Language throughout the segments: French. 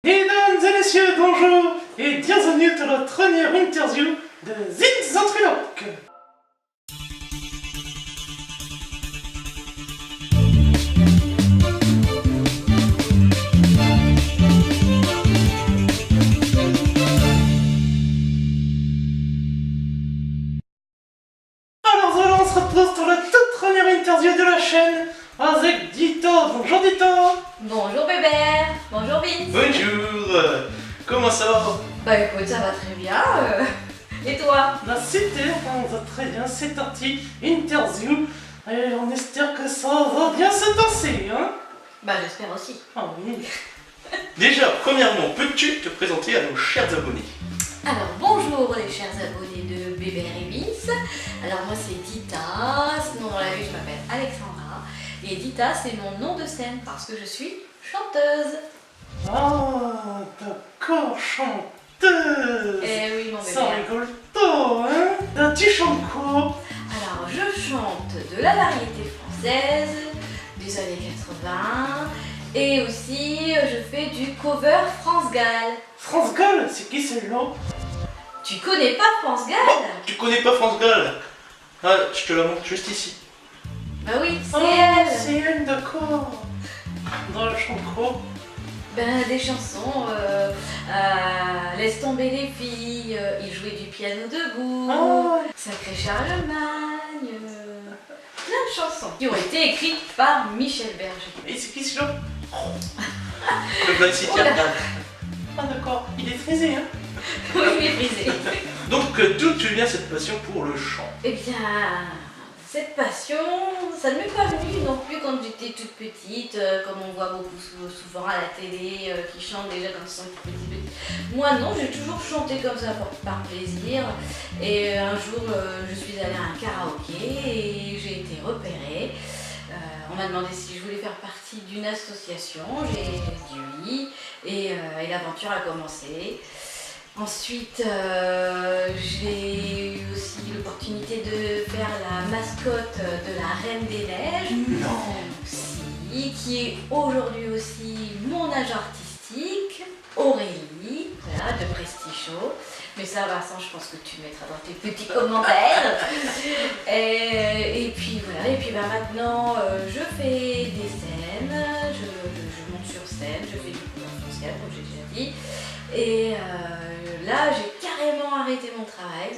Mesdames et messieurs, bonjour et bienvenue à la première interview de Zix Ventriloque. Alors voilà, on se retrouve pour la toute première interview de la chaîne avec Dito. Bonjour Dito. Bonjour Bébert, bonjour Vince. Bonjour, comment ça va? Bah écoute, ça va très bien. Et toi? Bah super, on va très bien, c'est parti, interview. Et on espère que ça va bien se passer, hein? Bah j'espère aussi. Ah oui. Déjà, premièrement, peux-tu te présenter à nos chers abonnés? Alors bonjour les chers abonnés de Bébert et Vince. Alors moi c'est Dita, sinon dans la vie je m'appelle Alexandra. Et Dita c'est mon nom de scène parce que je suis chanteuse. Ah, d'accord, chanteuse. Eh oui mon Ça Bébert. rigole pas, hein? Ah, tu chantes quoi? Alors je chante de la variété française des années 80 et aussi je fais du cover France Gall. France Gall, c'est qui celle-là? Tu connais pas France Gall? Oh, tu connais pas France Gall? Ah, je te la montre juste ici. Bah oui, c'est Ah, elle. c'est elle, d'accord. Dans le chant quoi? Ben, des chansons, Laisse tomber les filles, Il jouait du piano debout, Ah, Sacré Charlemagne, plein de chansons qui ont été écrites par Michel Berger. et c'est qui celui-là? Le Black City Oh là. Arcade. Ah d'accord, il est frisé, hein? Oui, méprisé. Donc d'où tu viens cette passion pour le chant? Eh bien, cette passion, ça ne m'est pas venu non plus quand j'étais toute petite, comme on voit beaucoup souvent à la télé, qui chantent déjà quand ils sont tout petits. Moi non, j'ai toujours chanté comme ça par plaisir. Et un jour, je suis allée à un karaoké et j'ai été repérée. On m'a demandé si je voulais faire partie d'une association, j'ai dit oui, et l'aventure a commencé. Ensuite, j'ai eu aussi l'opportunité de faire la mascotte de la Reine des Neiges, Non. qui est aujourd'hui aussi mon agent artistique, Aurélie, voilà, de Presticho. Mais ça, Vincent, je pense que tu mettras dans tes petits commentaires. Et puis voilà, et puis bah, maintenant, je fais des scènes, je monte sur scène, je fais du cours social, comme j'ai déjà dit. Et là, j'ai carrément arrêté mon travail.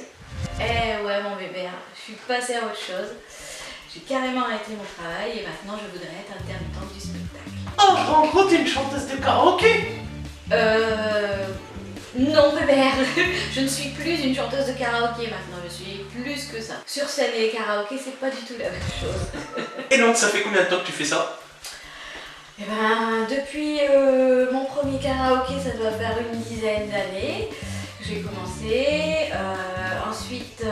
Eh ouais, mon bébé, je suis passée à autre chose. J'ai carrément arrêté mon travail et maintenant, je voudrais être intermittente du spectacle. Oh, en gros, t'es une chanteuse de karaoké? Non, bébé, je ne suis plus une chanteuse de karaoké maintenant, je suis plus que ça. Sur scène et les karaokés, c'est pas du tout la même chose. Et donc, ça fait combien de temps que tu fais ça? Eh ben, depuis mon premier karaoké, ça doit faire une dizaine d'années. J'ai commencé, ensuite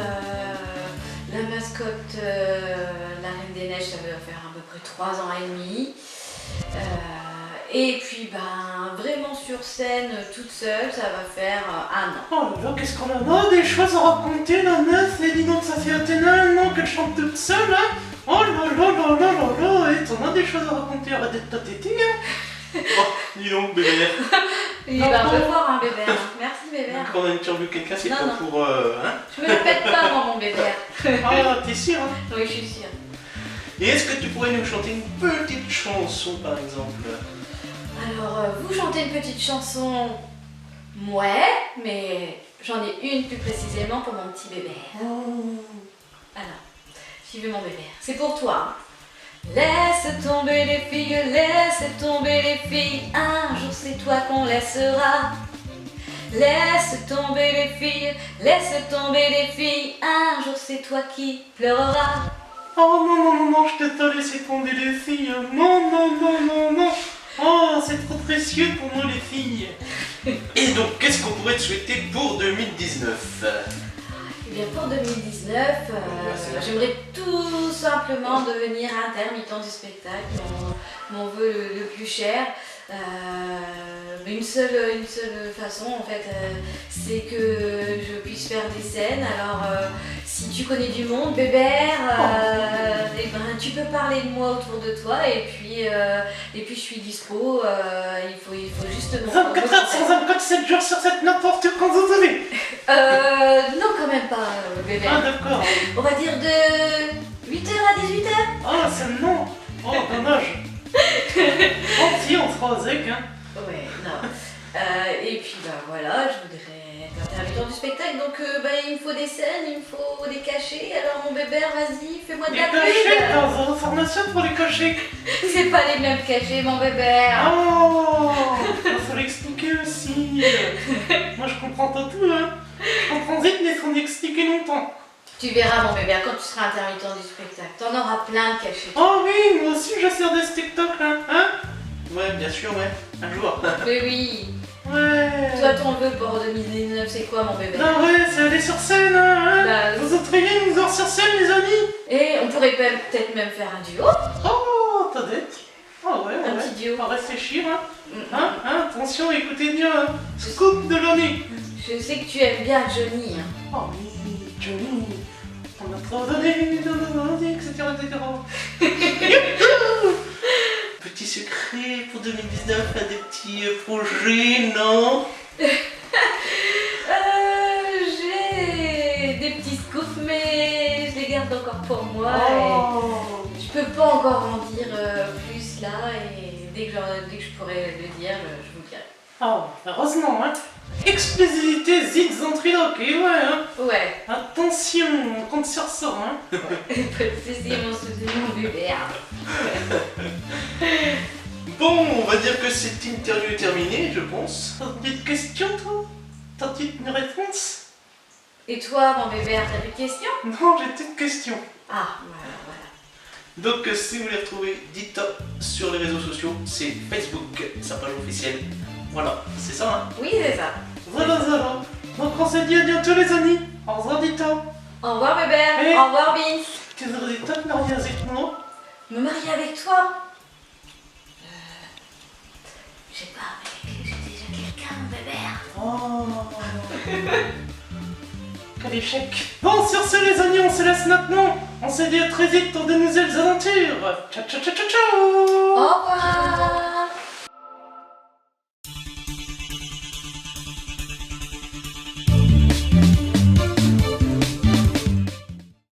la mascotte, la Reine des Neiges, ça doit faire à peu près 3 ans et demi. Et puis ben, vraiment sur scène, toute seule, ça va faire 1 an. Oh là là, qu'est-ce qu'on a des choses à raconter, la meuf. Et dis donc, ça fait un an qu'elle chante toute seule, hein? Oh là là là là là là, et t'en as des choses à raconter, arrête d'être ta tétée, hein? Oh, dis donc, bébé. Il est un peu fort, hein, bébé. Merci, bébé. Quand on a interviewé quelqu'un, c'est Non, pas non. pour... hein? Je me la pète pas, moi, mon bébé. Ah, t'es sûr, hein? Oui, je suis sûre. Et est-ce que tu pourrais nous chanter une petite chanson, par exemple? Alors, vous chantez une petite chanson? Ouais, mais j'en ai une plus précisément pour mon petit bébé. Oh. Alors, j'y vais mon bébé. C'est pour toi. Laisse tomber les filles, laisse tomber les filles. Un jour c'est toi qu'on laissera. Laisse tomber les filles, laisse tomber les filles. Un jour c'est toi qui pleureras. Oh non, non, non, non, je t'ai pas laissé tomber les filles. Non, non, non, non, non. Oh, c'est trop précieux pour moi, les filles. Et donc, qu'est-ce qu'on pourrait te souhaiter pour 2019? Eh bien pour 2019, j'aimerais tout simplement devenir intermittent du spectacle, mon vœu le plus cher. Mais une seule façon en fait, c'est que je puisse faire des scènes. Alors si tu connais du monde, Bébert, eh ben, tu peux parler de moi autour de toi et puis je suis dispo. Il faut justement. 24 heures sur 24, 7 jours sur 7, n'importe quand vous voulez. Non, quand même pas, Bébert. Ah d'accord. On va dire de 8h à 18h. Ah c'est non. Oh dommage. Oh si, on sera au zec, hein. Ouais, non. Et puis bah voilà, je voudrais être intermittent du spectacle, donc il me faut des scènes, il me faut des cachets. Alors mon Bébert, vas-y, fais-moi de Les la cachets, pub. t'as une formation pour les cachets. C'est pas les mêmes cachets, mon Bébert. Oh, faut l'expliquer aussi. Moi je comprends pas tout, hein. Je comprends vite, mais faut l'expliquer longtemps. Tu verras mon Bébert, quand tu seras intermittent du spectacle, t'en auras plein de cachets. Oh oui, moi aussi je sers des TikTok là, hein. Ouais, bien sûr, ouais. Un jour. Mais oui, Ouais. toi ton vœu pour 2019 c'est quoi mon Bébert? Non, ouais, c'est aller sur scène, hein. Bah, Vous voudriez nous voir sur scène, les amis? Et on pourrait peut-être même faire un duo. Oh, t'as d'être. Oh ouais, Un ouais. petit duo. On va réfléchir, hein. Mm. Hein, attention, écoutez bien, hein. Scoop de l'année. Je sais que tu aimes bien Johnny. Hein. Oh oui, Johnny, on a trop donné, etc. Petit secret pour 2019, des petits projets, non? J'ai des petits scoops, mais je les garde encore pour moi. Oh. Et je peux pas encore en dire plus là. Et dès que je pourrai le dire, je vous le dirai. Oh, heureusement, hein. Exclusivité Zigzantriloque, et ouais, hein. Ouais. Attention, on compte sur ça, hein. Pas de soucis, mon bébé. Bon, on va dire que cette interview est terminée, je pense. T'as une petite question, toi? T'as une réponse? Et toi, mon bébé, t'as des questions? Non, j'ai une petite question. Ah, voilà. Donc, si vous voulez retrouver Dita sur les réseaux sociaux, c'est Facebook, sa page officielle. Voilà, c'est ça, hein? Oui, c'est ça. Voilà. Donc, on se dit à bientôt, les amis. Au revoir, Dita. Au revoir, bébé. Et- Au revoir, Vince. Tu voudrais te marier avec moi? Me marier avec toi? Je sais pas, mais j'ai déjà quelqu'un, mon bébé. Oh. Quel échec. Bon, sur ce, les amis, on se laisse maintenant. On se dit à très vite pour de nouvelles aventures. Ciao, ciao, ciao, ciao, ciao. Au revoir.